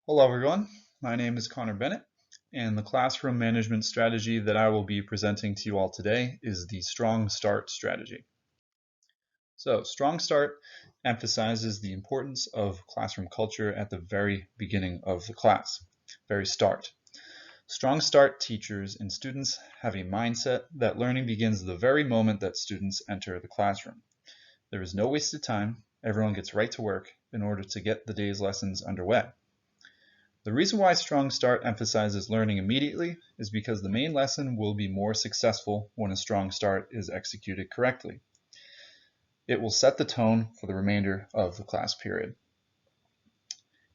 Hello everyone, my name is Connor Bennett, and the classroom management strategy that I will be presenting to you all today is the Strong Start strategy. So, Strong Start emphasizes the importance of classroom culture at the very beginning of the class, very start. Strong Start teachers and students have a mindset that learning begins the very moment that students enter the classroom. There is no wasted time, everyone gets right to work in order to get the day's lessons underway. The reason why Strong Start emphasizes learning immediately is because the main lesson will be more successful when a Strong Start is executed correctly. It will set the tone for the remainder of the class period.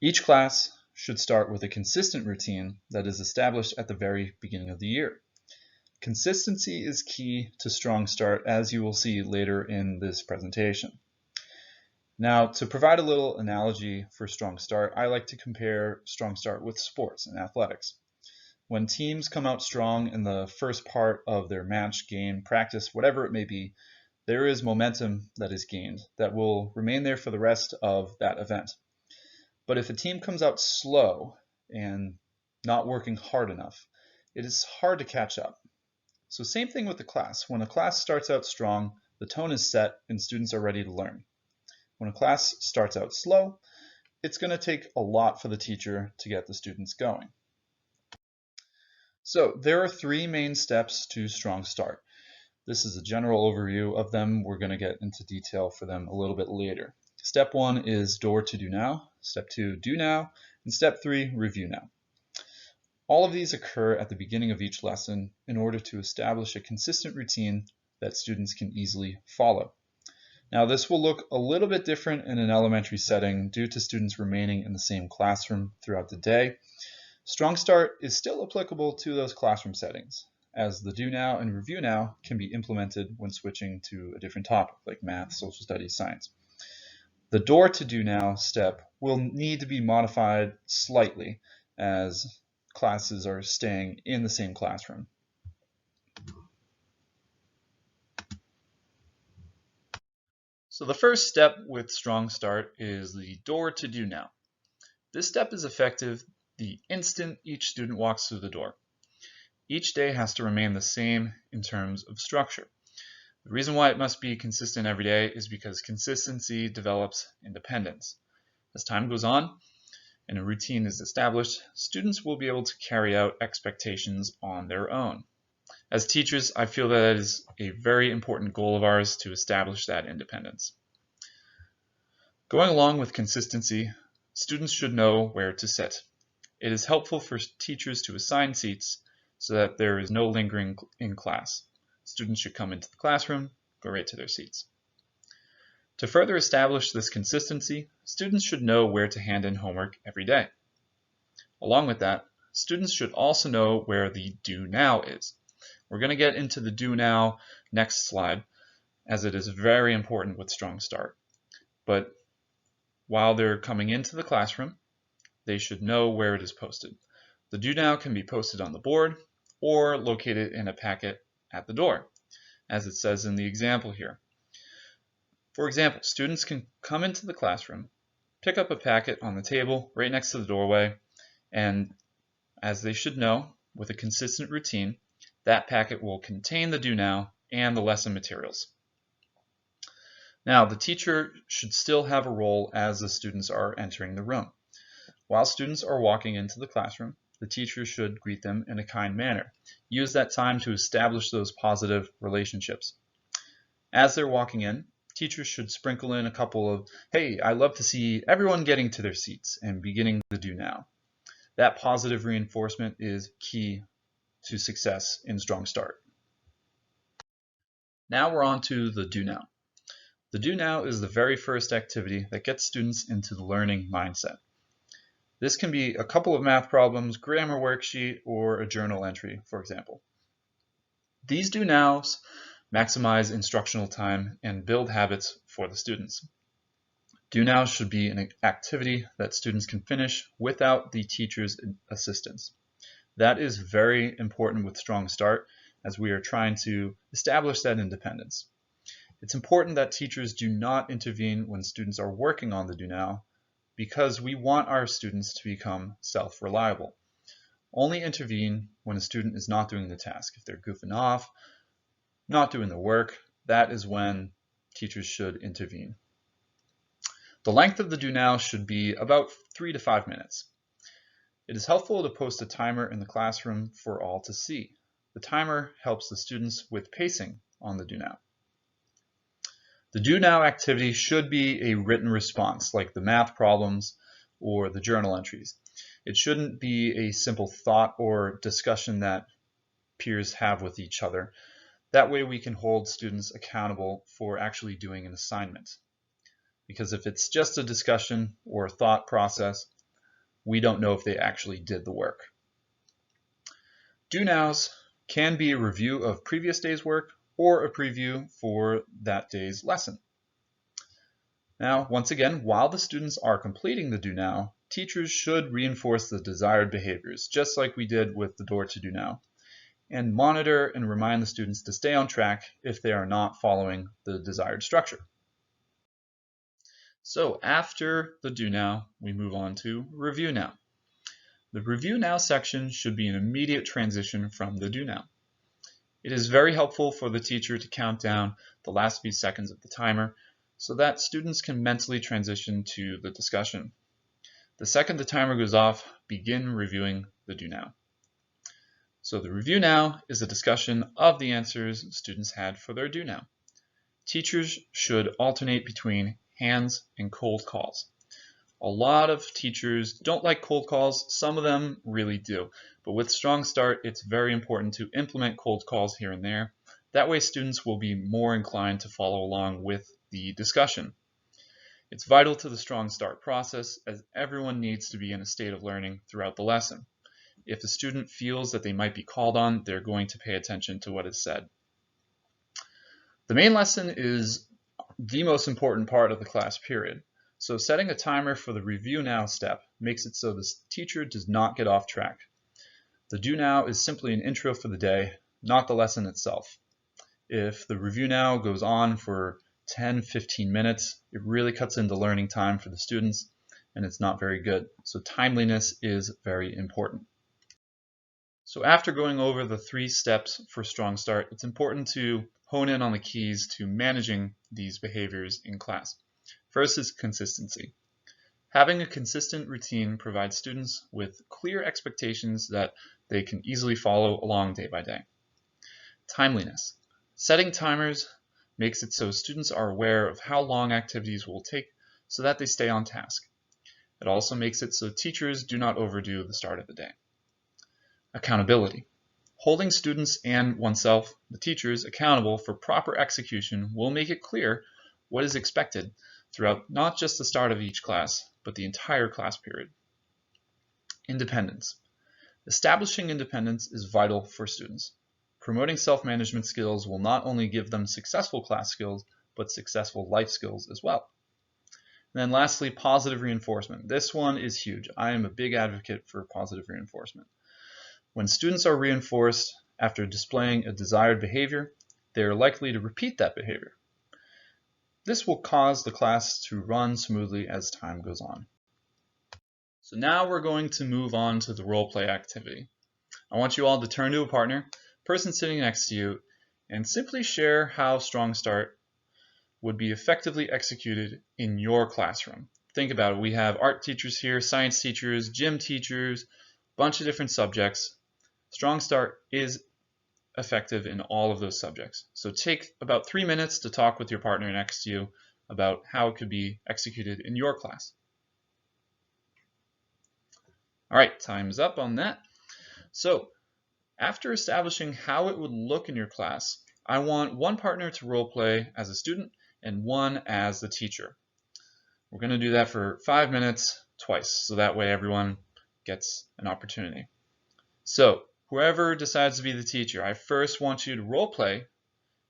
Each class should start with a consistent routine that is established at the very beginning of the year. Consistency is key to Strong Start, as you will see later in this presentation. Now, to provide a little analogy for Strong Start, I like to compare Strong Start with sports and athletics. When teams come out strong in the first part of their match, game, practice, whatever it may be, there is momentum that is gained that will remain there for the rest of that event. But if a team comes out slow and not working hard enough, it is hard to catch up. So same thing with the class. When a class starts out strong, the tone is set and students are ready to learn. When a class starts out slow, it's going to take a lot for the teacher to get the students going. So there are three main steps to Strong Start. This is a general overview of them. We're going to get into detail for them a little bit later. Step 1 is door to do now. Step 2, do now. And step 3, review now. All of these occur at the beginning of each lesson in order to establish a consistent routine that students can easily follow. Now, this will look a little bit different in an elementary setting due to students remaining in the same classroom throughout the day. Strong Start is still applicable to those classroom settings, as the do now and review now can be implemented when switching to a different topic like math, social studies, science. The door to do now step will need to be modified slightly as classes are staying in the same classroom. So the first step with Strong Start is the door to do now. This step is effective the instant each student walks through the door. Each day has to remain the same in terms of structure. The reason why it must be consistent every day is because consistency develops independence. As time goes on and a routine is established, students will be able to carry out expectations on their own. As teachers, I feel that it is a very important goal of ours to establish that independence. Going along with consistency, students should know where to sit. It is helpful for teachers to assign seats so that there is no lingering in class. Students should come into the classroom, go right to their seats. To further establish this consistency, students should know where to hand in homework every day. Along with that, students should also know where the do now is. We're going to get into the do now next slide, as it is very important with Strong Start. But while they're coming into the classroom, they should know where it is posted. The do now can be posted on the board or located in a packet at the door, as it says in the example here. For example, students can come into the classroom, pick up a packet on the table right next to the doorway, and as they should know, with a consistent routine, that packet will contain the do now and the lesson materials. Now, the teacher should still have a role as the students are entering the room. While students are walking into the classroom, the teacher should greet them in a kind manner. Use that time to establish those positive relationships. As they're walking in, teachers should sprinkle in a couple of, "Hey, I love to see everyone getting to their seats," and beginning the do now. That positive reinforcement is key to success in Strong Start. Now we're on to the do now. The do now is the very first activity that gets students into the learning mindset. This can be a couple of math problems, grammar worksheet, or a journal entry, for example. These do nows maximize instructional time and build habits for the students. Do now should be an activity that students can finish without the teacher's assistance. That is very important with Strong Start, as we are trying to establish that independence. It's important that teachers do not intervene when students are working on the do now, because we want our students to become self-reliable. Only intervene when a student is not doing the task. If they're goofing off, not doing the work, that is when teachers should intervene. The length of the do now should be about 3 to 5 minutes. It is helpful to post a timer in the classroom for all to see. The timer helps the students with pacing on the do now. The do now activity should be a written response, like the math problems or the journal entries. It shouldn't be a simple thought or discussion that peers have with each other. That way we can hold students accountable for actually doing an assignment. Because if it's just a discussion or a thought process, we don't know if they actually did the work. Do nows can be a review of previous day's work or a preview for that day's lesson. Now, once again, while the students are completing the do now, teachers should reinforce the desired behaviors, just like we did with the door to do now, and monitor and remind the students to stay on track if they are not following the desired structure. So after the do now, we move on to review now. The review now section should be an immediate transition from the do now. It is very helpful for the teacher to count down the last few seconds of the timer so that students can mentally transition to the discussion. The second the timer goes off, begin reviewing the do now. So the review now is a discussion of the answers students had for their do now. Teachers should alternate between hands and cold calls. A lot of teachers don't like cold calls, some of them really do. But with Strong Start, it's very important to implement cold calls here and there. That way students will be more inclined to follow along with the discussion. It's vital to the Strong Start process as everyone needs to be in a state of learning throughout the lesson. If a student feels that they might be called on, they're going to pay attention to what is said. The main lesson is the most important part of the class period. So setting a timer for the review now step makes it so the teacher does not get off track. The do now is simply an intro for the day, not the lesson itself. If the review now goes on for 10-15 minutes, it really cuts into learning time for the students and it's not very good. So timeliness is very important. So after going over the 3 steps for Strong Start, it's important to hone in on the keys to managing these behaviors in class. First is consistency. Having a consistent routine provides students with clear expectations that they can easily follow along day by day. Timeliness. Setting timers makes it so students are aware of how long activities will take so that they stay on task. It also makes it so teachers do not overdo the start of the day. Accountability. Holding students and oneself, the teachers, accountable for proper execution will make it clear what is expected throughout not just the start of each class, but the entire class period. Independence. Establishing independence is vital for students. Promoting self-management skills will not only give them successful class skills, but successful life skills as well. And then lastly, positive reinforcement. This one is huge. I am a big advocate for positive reinforcement. When students are reinforced after displaying a desired behavior, they are likely to repeat that behavior. This will cause the class to run smoothly as time goes on. So now we're going to move on to the role play activity. I want you all to turn to a partner, person sitting next to you, and simply share how Strong Start would be effectively executed in your classroom. Think about it. We have art teachers here, science teachers, gym teachers, a bunch of different subjects. Strong Start is effective in all of those subjects. So take about 3 minutes to talk with your partner next to you about how it could be executed in your class. All right, time's up on that. So after establishing how it would look in your class, I want one partner to role play as a student and one as the teacher. We're going to do that for 5 minutes twice, so that way everyone gets an opportunity. So whoever decides to be the teacher, I first want you to role play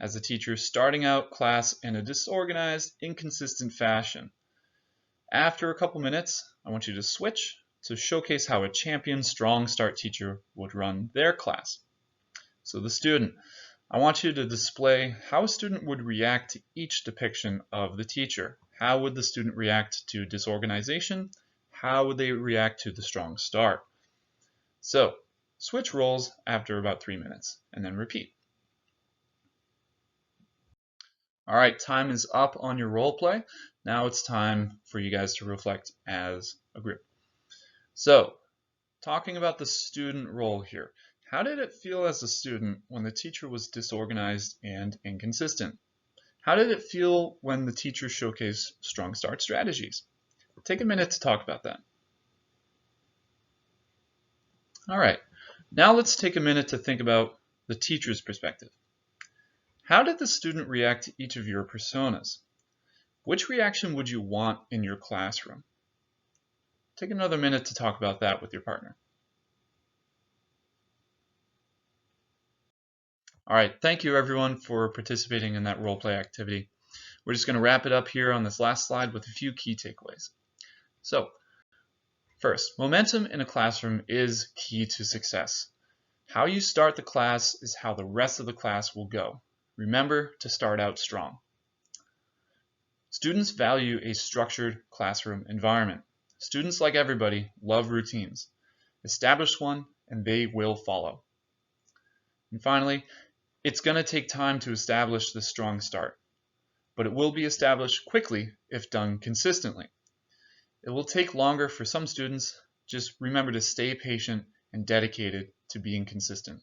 as the teacher starting out class in a disorganized, inconsistent fashion. After a couple minutes, I want you to switch to showcase how a champion Strong Start teacher would run their class. So the student, I want you to display how a student would react to each depiction of the teacher. How would the student react to disorganization? How would they react to the strong start? So switch roles after about 3 minutes and then repeat. All right, time is up on your role play. Now it's time for you guys to reflect as a group. So, talking about the student role here, how did it feel as a student when the teacher was disorganized and inconsistent? How did it feel when the teacher showcased strong start strategies? Take a minute to talk about that. All right, now let's take a minute to think about the teacher's perspective. How did the student react to each of your personas? Which reaction would you want in your classroom? Take another minute to talk about that with your partner. All right, thank you everyone for participating in that role play activity. We're just going to wrap it up here on this last slide with a few key takeaways. So, first, momentum in a classroom is key to success. How you start the class is how the rest of the class will go. Remember to start out strong. Students value a structured classroom environment. Students, like everybody, love routines. Establish one and they will follow. And finally, it's going to take time to establish the strong start, but it will be established quickly if done consistently. It will take longer for some students. Just remember to stay patient and dedicated to being consistent.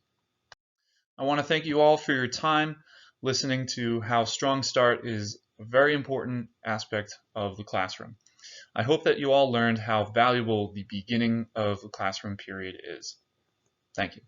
I want to thank you all for your time listening to how strong start is a very important aspect of the classroom. I hope that you all learned how valuable the beginning of the classroom period is. Thank you.